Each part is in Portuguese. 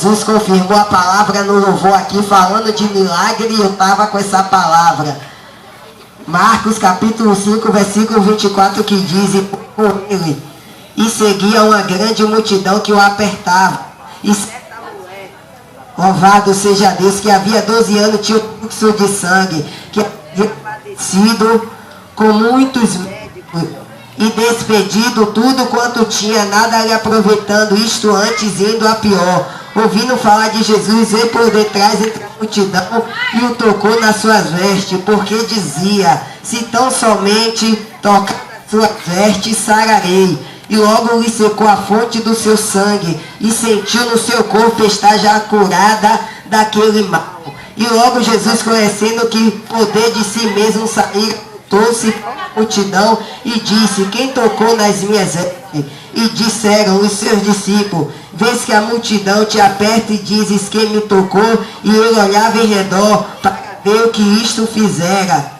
Jesus confirmou a palavra no louvor aqui, falando de milagre, e eu estava com essa palavra. Marcos capítulo 5, versículo 24, que diz: e com ele, e seguia uma grande multidão que o apertava. E certa mulher, louvado seja Deus, que havia 12 anos tinha um fluxo de sangue, que havia padecido com muitos médicos, e despedido tudo quanto tinha, nada lhe aproveitando, isto antes indo a pior. Ouvindo falar de Jesus, veio por detrás entre a multidão e o tocou nas suas vestes, porque dizia: se tão somente tocar nas suas vestes, sararei. E logo lhe secou a fonte do seu sangue, e sentiu no seu corpo estar já curada daquele mal. E logo Jesus, conhecendo que poder de si mesmo sair, trouxe para a multidão e disse: quem tocou nas minhas vestes? E disseram os seus discípulos: vês que a multidão te aperta e dizes: quem me tocou? E ele olhava em redor para ver o que isto fizera.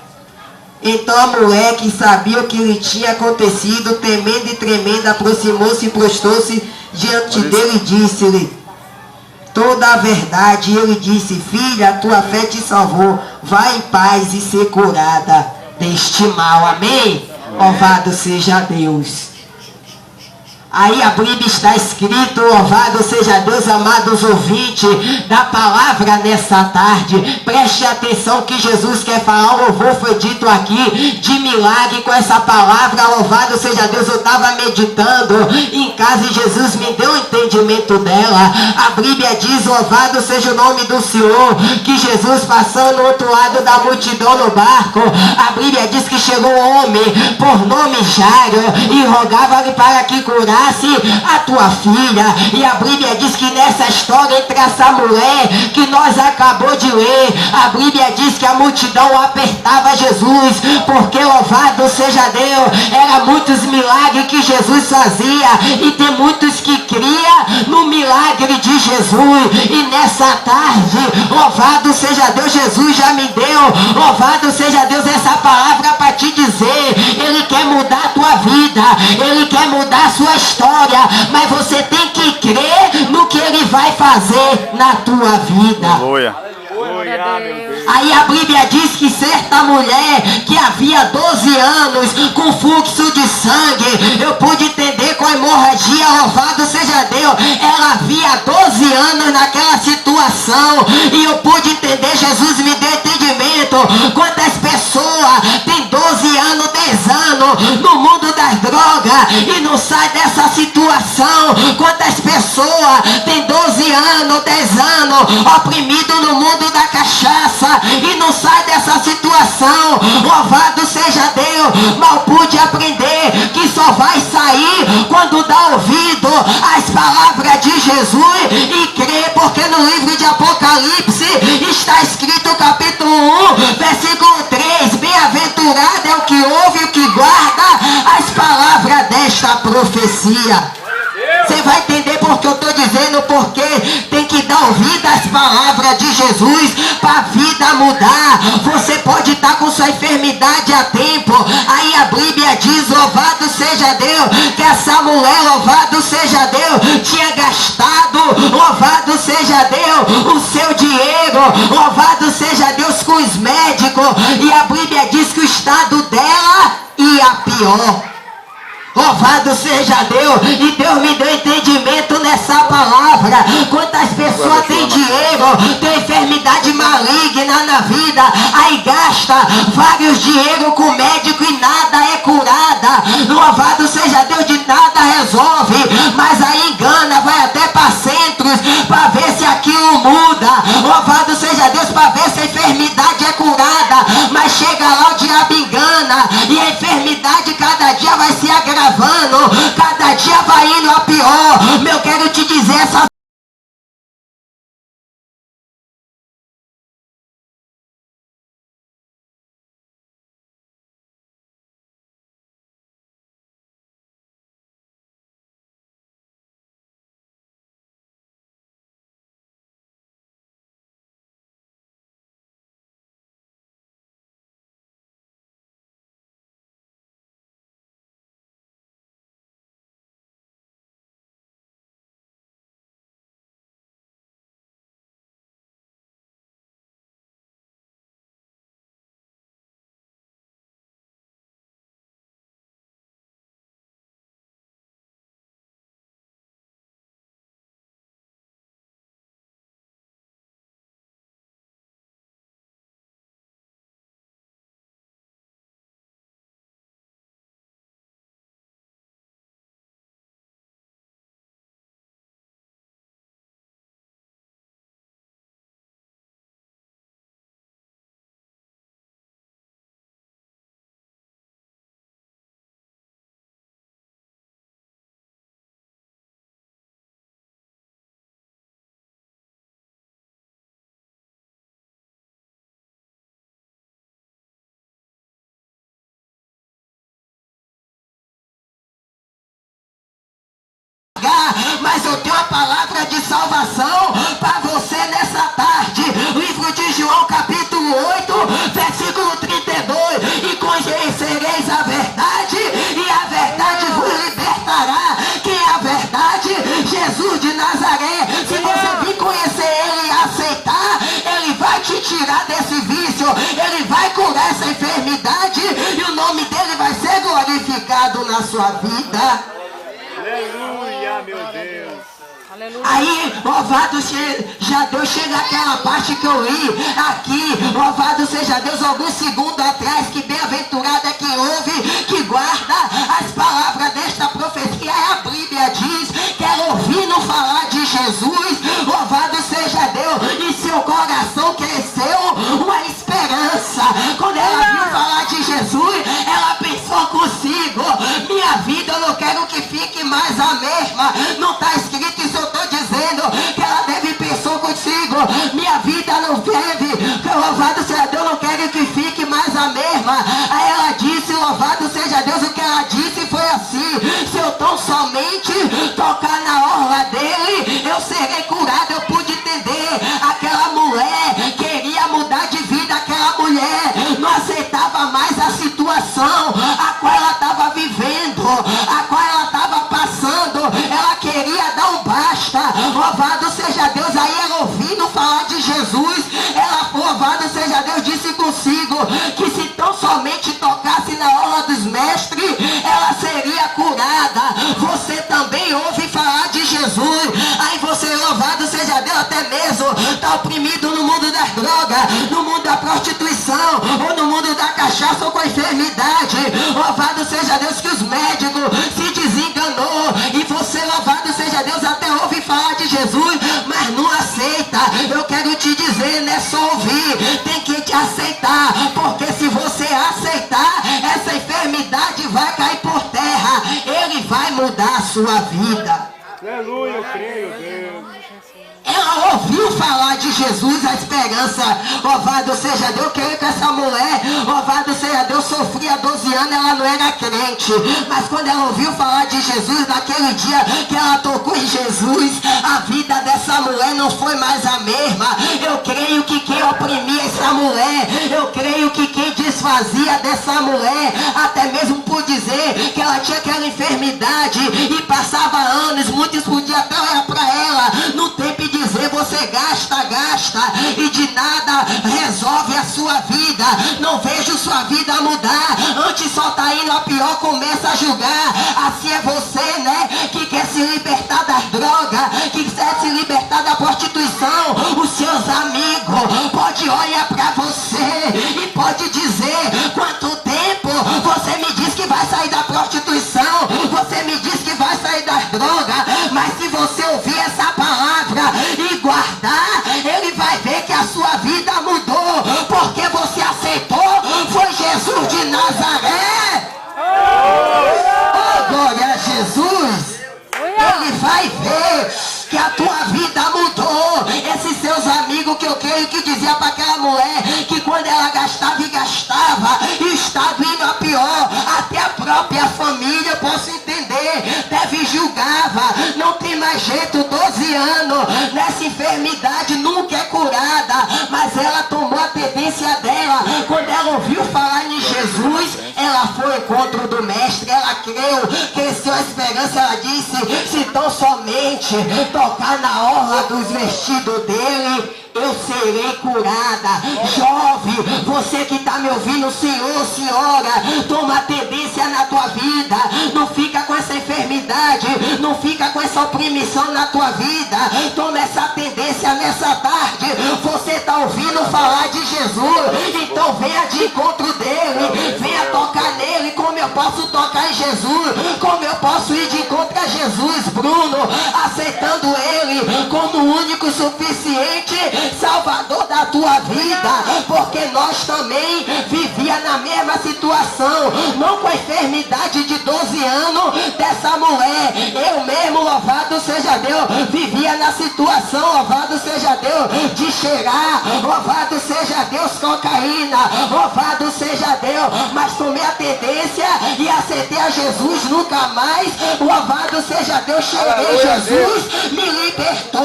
Então a mulher, que sabia o que lhe tinha acontecido, temendo e tremendo, aproximou-se e prostou-se diante dele e disse-lhe toda a verdade. E ele disse: filha, a tua fé te salvou, vai em paz e ser curada deste mal. Amém? Louvado seja Deus. Aí a Bíblia está escrito, louvado seja Deus, amados ouvintes da palavra nessa tarde. Preste atenção que Jesus quer falar. O louvor foi dito aqui de milagre com essa palavra. Louvado seja Deus. Eu estava meditando em casa e Jesus me deu o entendimento dela. A Bíblia diz, louvado seja o nome do Senhor, que Jesus passando no outro lado da multidão no barco, a Bíblia diz que chegou um homem por nome Jairo e rogava-lhe para que curasse a tua filha. E a Bíblia diz que nessa história entre essa mulher que nós acabou de ler, a Bíblia diz que a multidão apertava Jesus, porque louvado seja Deus, era muitos milagres que Jesus fazia, e tem muitos que cria no milagre de Jesus. E nessa tarde, louvado seja Deus, Jesus já me deu, louvado seja Deus, essa palavra para te dizer: ele quer mudar a tua vida, ele quer mudar a sua história, mas você tem que crer no que ele vai fazer na tua vida. Aleluia. Aí a Bíblia diz que certa mulher que havia 12 anos com fluxo de sangue, eu pude entender com a hemorragia, louvado seja Deus, ela havia 12 anos naquela situação, e eu pude entender, Jesus me deu entendimento. Quantas pessoas têm 12 anos, 10 anos no mundo das drogas e não sai dessa situação? Quantas pessoas têm 12 anos, 10 anos oprimido no mundo da cachaça e não sai dessa situação? Louvado seja Deus. Mal pude aprender que só vai sair quando dá ouvido às palavras de Jesus e crê, porque no livro de Apocalipse está escrito, capítulo 1, versículo 3: bem-aventurado é o que ouve e o que guarda as palavras desta profecia. Você vai entender porque eu estou dizendo, porque tem que dar ouvido às palavras de Jesus para a vida mudar. Você pode estar com sua enfermidade há tempo, aí a Bíblia diz, louvado seja Deus, que essa mulher, louvado seja Deus, tinha gastado, louvado seja Deus, o seu dinheiro, louvado seja Deus, com os médicos, e a Bíblia diz que o estado dela ia pior. Louvado seja Deus, e Deus me deu entendimento nessa palavra. Quantas pessoas têm dinheiro, têm enfermidade maligna na vida, aí gasta vários dinheiro com médico e nada é curada. Louvado seja Deus, de nada resolve, mas aí engana, vai até para centros para ver se aquilo muda. Louvado seja Deus, para ver se a enfermidade é curada, mas chega lá, o diabo engana, e a enfermidade cada dia vai se agravando, cada dia vai indo a pior. Meu, quero te dizer, essa salvação para você nessa tarde. Livro de João, capítulo 8, versículo 32. E conhecereis a verdade, e a verdade vos libertará. Quem é a verdade? Jesus de Nazaré. Se você vir conhecer Ele e aceitar, Ele vai te tirar desse vício, Ele vai curar essa enfermidade, e o nome dele vai ser glorificado na sua vida. Aleluia, meu Deus. Aí, louvado seja Deus, chega aquela parte que eu li aqui, louvado seja Deus, alguns segundos atrás, que bem-aventurado é quem ouve, que guarda as palavras desta profecia. A Bíblia diz que ela ouvindo falar de Jesus, louvado seja Deus, e seu coração cresceu uma esperança. Quando ela viu falar de Jesus, ela pensou consigo: minha vida eu não quero que fique mais a mesma. Não está escrito isso, eu estou dizendo que ela deve pensar consigo: minha vida não deve, louvado seja Deus, não quero que fique mais a mesma. Aí ela disse, louvado seja Deus, o que ela disse foi assim: se eu tão somente tocar na orla dele, eu serei curado. Eu pude entender, aquela mulher queria mudar de vida, aquela mulher não aceitava mais a situação a qual ela estava vivendo, a qual ela estava passando. Ela queria dar um basta, louvado seja Deus. Aí ela, ouvindo falar de Jesus, ela, louvado seja Deus, disse consigo que se tão somente tocasse na orla dos mestres, ela seria curada. Você também ouve falar de Jesus, aí você, louvado seja Deus, até mesmo está oprimido no mundo das drogas, no mundo da prostituição, ou no mundo da cachaça, ou com a enfermidade. Louvado seja Deus que os médicos se desenganou, e você, louvado seja Deus, até ouve falar de Jesus, mas não aceita. Eu quero te dizer, não é só ouvir, tem que te aceitar, porque se você aceitar, essa enfermidade vai cair por terra, Ele vai mudar a sua vida. Aleluia, eu creio, Deus. Ela ouviu falar de Jesus, a esperança, louvado seja Deus. Eu creio que essa mulher, louvado seja Deus, sofria 12 anos, ela não era crente, mas quando ela ouviu falar de Jesus, naquele dia que ela tocou em Jesus, a vida dessa mulher não foi mais a mesma. Eu creio que quem oprimia essa mulher, eu creio que quem desfazia dessa mulher, até mesmo por dizer que ela tinha aquela enfermidade e passava anos, muitos podiam até olhar para ela no tempo e dizer: você gasta, e de nada resolve a sua vida. Não vejo sua vida mudar, antes só está indo a pior, começa a julgar. Assim é você, né, que quer se libertar das drogas, que quer se libertar da prostituição. Os seus amigos pode olhar para você e pode dizer: quanto tempo você me diz que vai sair da prostituição, você me diz que vai sair das drogas, mas se você ouvir essa palavra e guardar, ele vai ver que a sua vida mudou, porque você aceitou, foi Jesus de Nazaré. Oh, glória a Jesus. Ele vai ver que a tua vida mudou. Esses seus amigos, que eu creio que dizia para aquela mulher que quando ela gastava e gastava, e estava indo a pior, até a própria família, eu posso entender, deve julgava, não tem mais jeito, 12 anos nessa enfermidade, nunca é curada, mas ela tomou a tendência dela. Quando ela ouviu falar em Jesus, ela foi ao encontro do mestre, ela creu, cresceu a esperança. Ela disse: se tão somente tocar na orla dos vestidos dele, eu serei curada. Jovem, você que está me ouvindo, senhor, senhora, toma tendência na tua vida. Não fica com essa enfermidade, não fica com essa opressão na tua vida. Toma essa tendência nessa tarde. Você está ouvindo falar de Jesus, então venha de encontro dele, venha tocar nele. Como eu posso tocar em Jesus? Como eu posso ir de encontro a Jesus, Bruno? Aceitando ele como o único suficiente Salvador da na tua vida, porque nós também vivia na mesma situação, não com a enfermidade de 12 anos dessa mulher. Eu mesmo, louvado seja Deus, vivia na situação, louvado seja Deus, de cheirar, louvado seja Deus, cocaína, louvado seja Deus, mas tomei a tendência e aceitei a Jesus nunca mais, louvado seja Deus, cheguei, Jesus me libertou.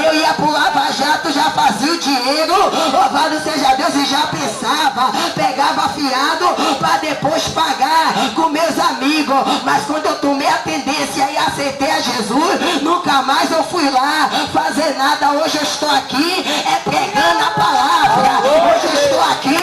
Eu ia pro Lava Jato, já fazia o dinheiro, louvado seja Deus, e já pensava, pegava fiado para depois pagar com meus amigos, mas quando eu tomei a tendência e aceitei a Jesus, nunca mais eu fui lá fazer nada. Hoje eu estou aqui pregando a palavra, hoje eu estou aqui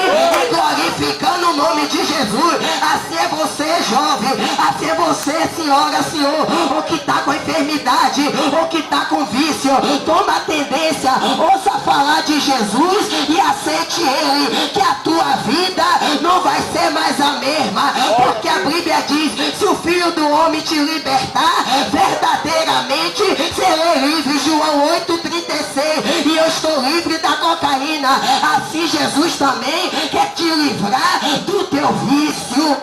glorificando o nome de Jesus. Assim é você, jovem, assim é você, senhora, senhor, ou que está com enfermidade, ou que está com vício, toma a tendência, ouça falar de Jesus e aceite Ele, que a tua vida não vai ser mais a mesma, porque a Bíblia diz, se o Filho do Homem te libertar, verdadeiramente serei livre. João 8,36. E eu estou livre da cocaína. Assim Jesus também quer te livrar do teu vício.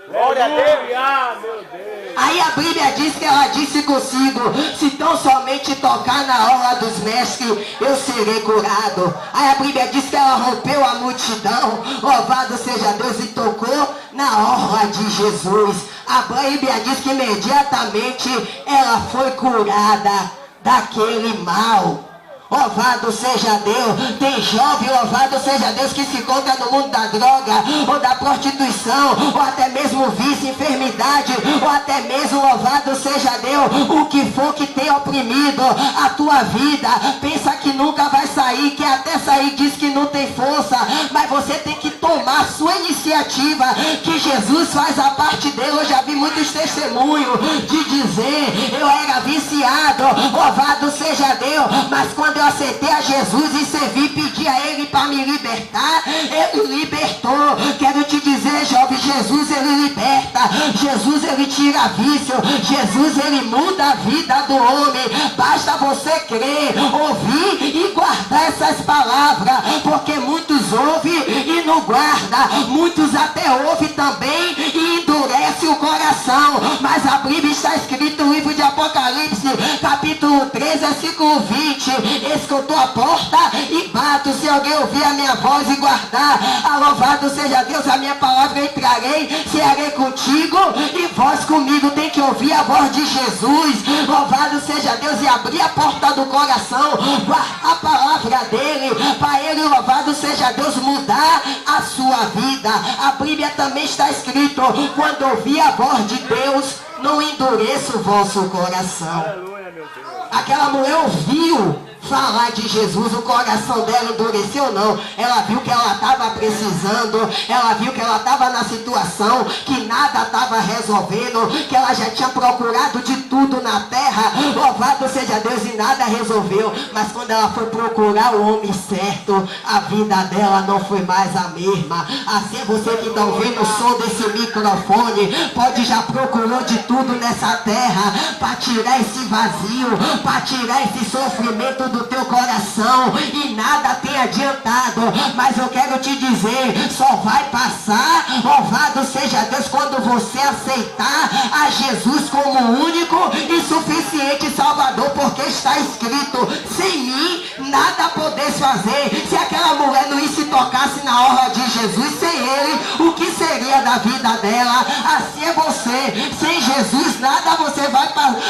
Glória a Deus, meu Deus. Aí a Bíblia diz que ela disse consigo, se tão somente tocar na orla dos mestres, eu serei curado. Aí a Bíblia diz que ela rompeu a multidão, louvado seja Deus, e tocou na orla de Jesus. A Bíblia diz que imediatamente ela foi curada daquele mal. Louvado seja Deus. Tem jovem, louvado seja Deus, que se encontra no mundo da droga, ou da prostituição, ou até mesmo vício, enfermidade, ou até mesmo, louvado seja Deus, o que for que tenha oprimido a tua vida. Pensa que nunca vai sair, que até sair diz que não tem força, mas você tem que tomar a sua iniciativa, que Jesus faz a parte dele. Eu já vi muitos testemunhos de dizer, eu era viciado, louvado seja Deus, mas quando eu aceitei a Jesus e servi, pedi a Ele para me libertar, Ele libertou. Quero te dizer, jovem, Jesus Ele liberta, Jesus Ele tira vício, Jesus Ele muda a vida do homem. Basta você crer, ouvir e guardar essas palavras, porque muitos ouvem e não guardam, muitos até ouvem também e endurece o coração. Mas a Bíblia está escrito no livro de Apocalipse, capítulo 3, versículo 20. Escutou a porta e bato. Se alguém ouvir a minha voz e guardar, louvado seja Deus, a minha palavra eu entrarei, cearei contigo e vós comigo. Tem que ouvir a voz de Jesus, louvado seja Deus, e abrir a porta do coração, guardar a palavra dele, para ele, louvado seja Deus, mudar a sua vida. A Bíblia também está escrito, quando ouvir a voz de Deus, não endureça o vosso coração. Aleluia, meu Deus. Aquela mulher ouviu falar de Jesus, o coração dela endureceu não. Ela viu que ela estava precisando, ela viu que ela estava na situação, que nada estava resolvendo, que ela já tinha procurado de tudo na terra, louvado seja Deus, e nada resolveu. Mas quando ela foi procurar o homem certo, a vida dela não foi mais a mesma. Assim, você que está ouvindo o som desse microfone, pode já procurou de tudo nessa terra, para tirar esse vazio, para tirar esse sofrimento do teu coração, e nada tem adiantado. Mas eu quero te dizer, só vai passar, louvado seja Deus, quando você aceitar a Jesus como único e suficiente Salvador, porque está escrito, sem mim nada podes fazer. Se aquela mulher não se tocasse na orla de Jesus, sem ele, o que seria da vida dela? Assim é você, sem Jesus nada você vai,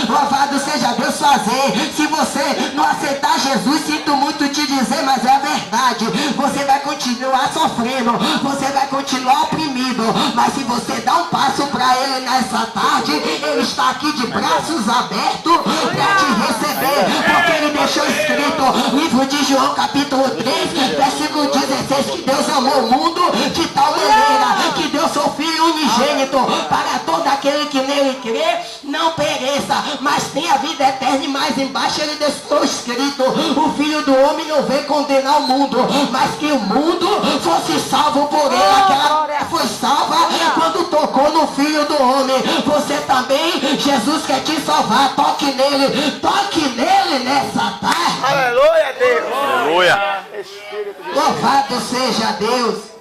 louvado seja Deus, fazer. Se você não aceitar Jesus, sinto muito te dizer, mas é a verdade, você vai continuar sofrendo, você vai continuar oprimido. Mas se você dá um passo para ele nessa tarde, ele está aqui de braços abertos para te receber, porque ele deixou escrito, livro de João capítulo 3, versículo 16, que Deus amou o mundo de tal maneira que deu seu Filho unigênito, para todo aquele que nele crê não pereça, mas tenha vida eterna. E mais embaixo ele deixou escrito, o Filho do Homem não veio condenar o mundo, mas que o mundo fosse salvo por ele. Aquela mulher foi salva quando tocou no Filho do Homem. Você também, Jesus quer te salvar. Toque nele nessa tarde. Aleluia, Deus. Aleluia. Espírito de Deus. Louvado seja Deus.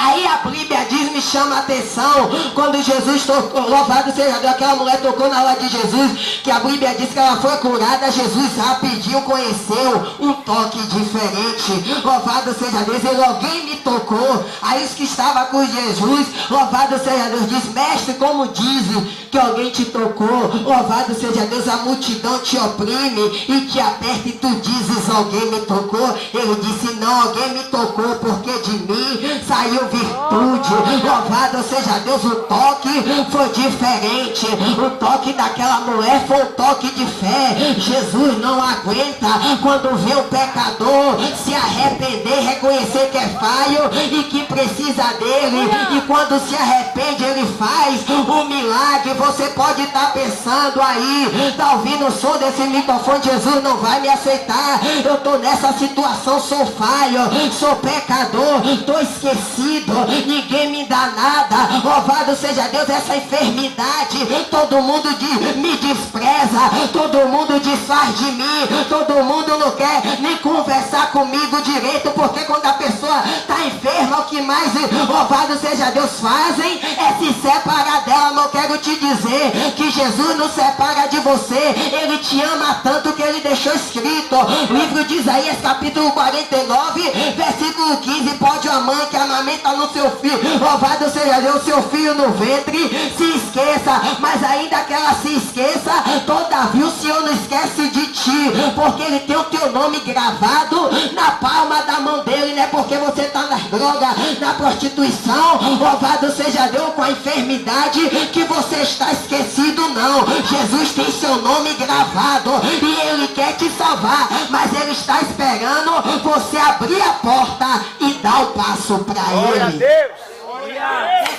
Aí a Bíblia diz, me chama a atenção, quando Jesus tocou, louvado seja Deus, aquela mulher tocou na hora de Jesus, que a Bíblia diz que ela foi curada, Jesus rapidinho conheceu um toque diferente. Louvado seja Deus, ele, alguém me tocou. Aí os que estavam com Jesus, louvado seja Deus, diz, mestre, como dizem que alguém te tocou? Louvado seja Deus, a multidão te oprime e te aperta e tu dizes, alguém me tocou? Ele disse, não, alguém me tocou, porque de mim saiu virtude. Louvado seja Deus, o toque foi diferente. O toque daquela mulher foi um toque de fé. Jesus não aguenta quando vê o pecador se arrepender, reconhecer que é falho e que precisa dele, e quando se arrepende ele faz o milagre. Você pode estar pensando aí, tá ouvindo o som desse microfone, Jesus não vai me aceitar, eu estou nessa situação, sou falho, sou pecador, estou esquecido, ninguém me dá nada. Louvado seja Deus, essa enfermidade, todo mundo me despreza, todo mundo desfaz de mim, todo mundo não quer nem conversar comigo direito, porque quando a pessoa está enferma, o que mais, louvado seja Deus, fazem é se separar dela. Não quero te dizer que Jesus não separa de você, ele te ama tanto que ele deixou escrito, livro de Isaías capítulo 49, versículo 15, pode a mãe que amamenta no seu filho, louvado seja Deus, seu filho no ventre, se esqueça, mas ainda que ela se esqueça, todavia o Senhor não esquece de ti, porque ele tem o teu nome gravado na palma da mão dele. Não é porque você está nas drogas, na prostituição, louvado seja Deus, com a enfermidade, que você está esquecido, não. Jesus tem seu nome gravado e ele quer te salvar, mas ele está esperando você abrir a porta e dar o passo para Glória a ele. Deus.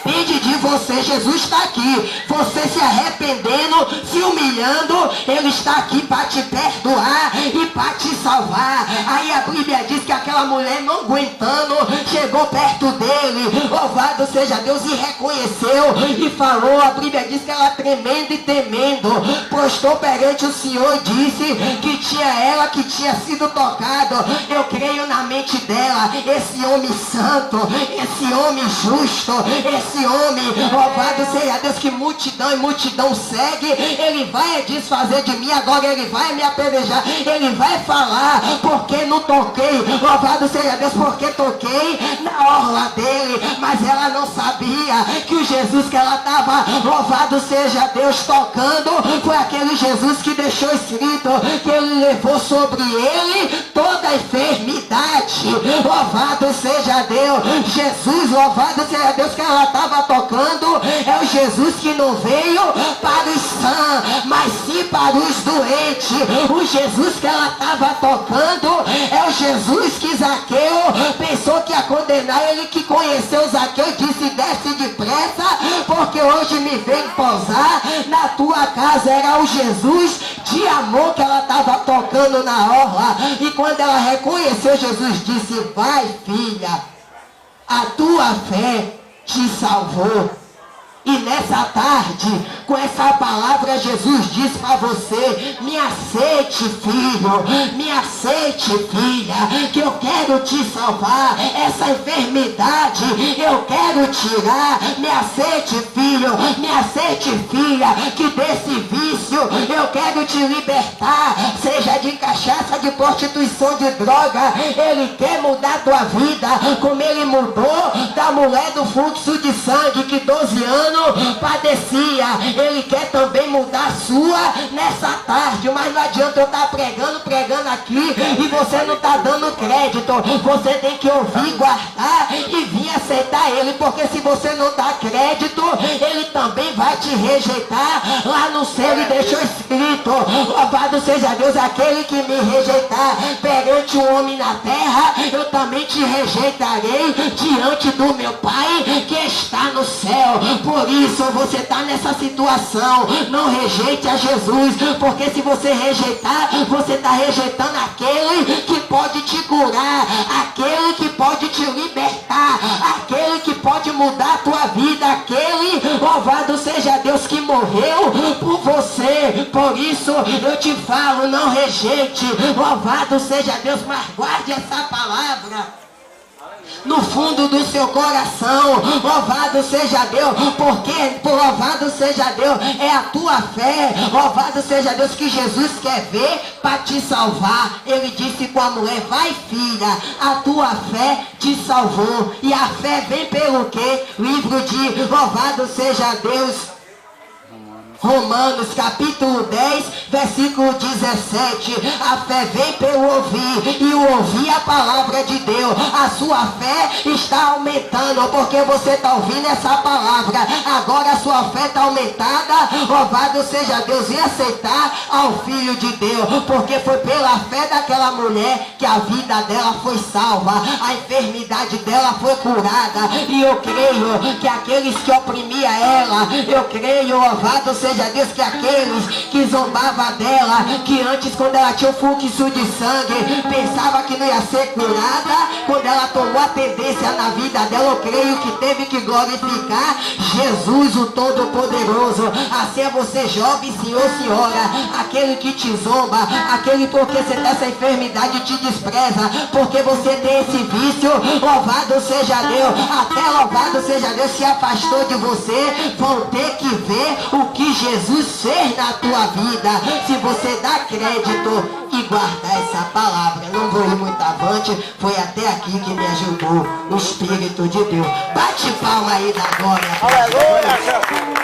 Depende de você, Jesus está aqui. Você se arrependendo, se humilhando, ele está aqui para te perdoar e para te salvar. Aí a Bíblia diz que aquela mulher, não aguentando, chegou perto dele, louvado seja Deus, e reconheceu e falou. A Bíblia diz que ela, tremendo e temendo, prostou perante o Senhor e disse que tinha ela que tinha sido tocado. Eu creio na mente dela, esse homem santo, esse homem justo, esse homem, louvado seja Deus, que multidão e multidão segue, ele vai desfazer de mim, agora ele vai me apedrejar, ele vai falar, porque não toquei, louvado seja Deus, porque toquei na orla dele, mas ela não sabia que o Jesus que ela estava, louvado seja Deus, tocando, foi aquele Jesus que deixou escrito, que ele levou sobre ele toda a enfermidade. Louvado seja Deus, Jesus, louvado seja Deus, que ela estava tocando, é o Jesus que não veio para os sãs, mas sim para os doentes. O Jesus que ela estava tocando é o Jesus que Zaqueu pensou que ia condenar, ele que conheceu Zaqueu e disse, desce depressa, porque hoje me vem pousar na tua casa. Era o Jesus de amor que ela estava tocando na orla, e quando ela reconheceu, Jesus disse, vai filha, a tua fé te salvou. E nessa tarde, com essa palavra, Jesus diz para você, me aceite filho, me aceite filha, que eu quero te salvar, essa enfermidade eu quero tirar, me aceite filho, me aceite filha, que desse vício eu quero te libertar, seja de cachaça, de prostituição, de droga, ele quer mudar a tua vida, como ele mudou da mulher do fluxo de sangue, que 12 anos padecia, ele quer também mudar a sua nessa tarde. Mas não adianta eu estar pregando aqui e você não está dando crédito. Você tem que ouvir, guardar e vir aceitar ele, porque se você não dá crédito, ele também vai te rejeitar. Lá no céu ele deixou escrito, louvado seja Deus, aquele que me rejeitar perante o homem na terra, eu também te rejeitarei diante do meu Pai que está no céu. Por isso você está nessa situação, não rejeite a Jesus, porque se você rejeitar, você está rejeitando aquele que pode te curar, aquele que pode te libertar, aquele que pode mudar a tua vida, aquele, louvado seja Deus, que morreu por você. Por isso eu te falo, não rejeite. Louvado seja Deus, mas guarde essa palavra no fundo do seu coração. Louvado seja Deus, porque louvado seja Deus, é a tua fé. Louvado seja Deus que Jesus quer ver para te salvar. Ele disse com a mulher: vai filha, a tua fé te salvou. E a fé vem pelo quê? Livro de louvado seja Deus, Romanos capítulo 10, versículo 17. A fé vem pelo ouvir, e o ouvir a palavra de Deus. A sua fé está aumentando, porque você está ouvindo essa palavra. Agora a sua fé está aumentada. Louvado seja Deus, em aceitar ao Filho de Deus, porque foi pela fé daquela mulher que a vida dela foi salva, a enfermidade dela foi curada. E eu creio que aqueles que oprimiam ela, eu creio, louvado seja Deus, que aqueles que zombavam dela, que antes, quando ela tinha um fluxo de sangue, pensava que não ia ser curada, quando ela tomou a tendência na vida dela, eu creio que teve que glorificar Jesus, o Todo-Poderoso. Assim é você, jovem, senhor, senhora, aquele que te zomba, aquele porque você tem essa enfermidade te despreza, porque você tem esse vício, louvado seja Deus, até louvado seja Deus, se afastou de você, vão ter que ver o que Jesus fez na tua vida, se você dá crédito e guardar essa palavra. Não vou ir muito avante, foi até aqui que me ajudou o Espírito de Deus. Bate palma aí da glória. Aleluia!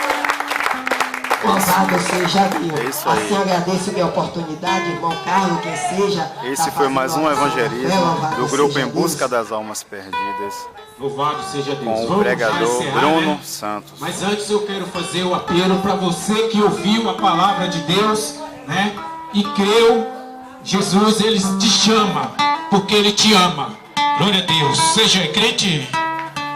Louvado seja Deus. É isso aí. Assim agradeço minha oportunidade, irmão Carlos, quem seja. Esse foi mais um evangelismo do grupo Em Busca das Almas Perdidas, Louvado seja Deus. com o Vamos pregador encerrar, Bruno né? Santos. Mas antes eu quero fazer o apelo para você que ouviu a palavra de Deus, né? E creu. Jesus, Ele te chama, porque Ele te ama. Glória a Deus. Seja crente.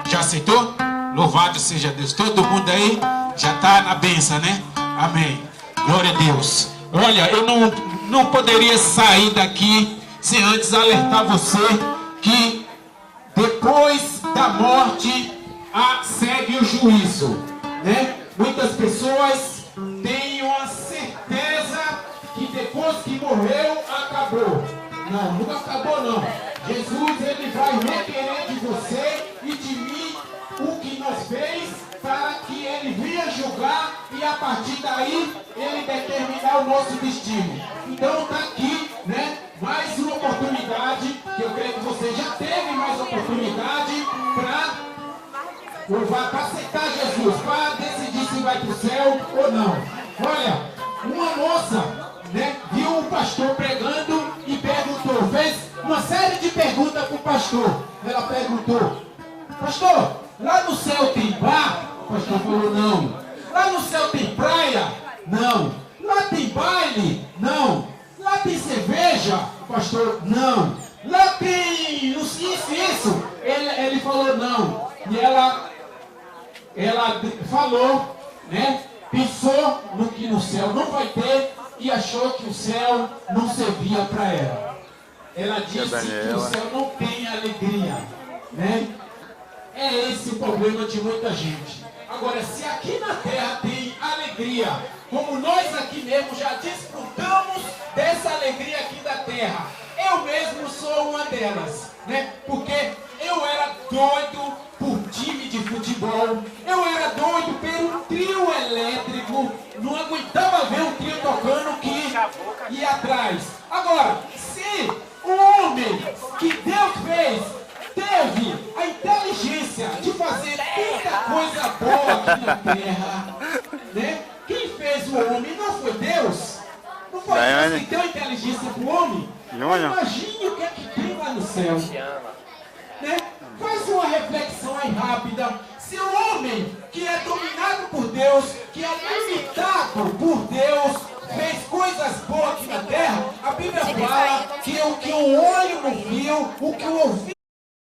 Já aceitou? Louvado seja Deus. Todo mundo aí já está na bênção, né? Amém. Glória a Deus. Olha, eu não poderia sair daqui sem antes alertar você que depois da morte segue o juízo, né? Muitas pessoas têm uma certeza que depois que morreu, acabou. Não, nunca acabou não. Jesus, Ele vai requerer de você e de mim o que nos fez, para que Ele venha julgar e a partir daí Ele determinar o nosso destino. Então está aqui, né, mais uma oportunidade, que eu creio que você já teve mais oportunidade para aceitar Jesus, para decidir se vai para o céu ou não. Olha, uma moça, né, viu o pastor pregando e perguntou, fez uma série de perguntas para o pastor. Ela perguntou: pastor, lá no céu tem bar? O pastor falou: não. Lá no céu tem praia? Não. Lá tem baile? Não. Lá tem cerveja? O pastor: não. Lá tem isso. Ele falou: não. E ela falou, né? Pensou no que no céu não vai ter e achou que o céu não servia para ela. Ela disse que o céu não tem alegria, né? É esse o problema de muita gente. Agora, se aqui na terra tem alegria, como nós aqui mesmo já desfrutamos dessa alegria aqui da terra, eu mesmo sou uma delas, né? Porque eu era doido por time de futebol, eu era doido pelo trio elétrico, não aguentava ver um trio tocando que ia atrás. Agora, se o homem que Deus fez teve a inteligência de fazer tanta coisa boa aqui na terra, né? Quem fez o homem não foi Deus? Não foi Deus que deu inteligência para o homem? Imagine o que é que tem lá no céu, né? Faz uma reflexão aí rápida. Se o homem que é dominado por Deus, que é limitado por Deus, fez coisas boas aqui na terra, a Bíblia fala que o que o olho não viu, o que o ouvido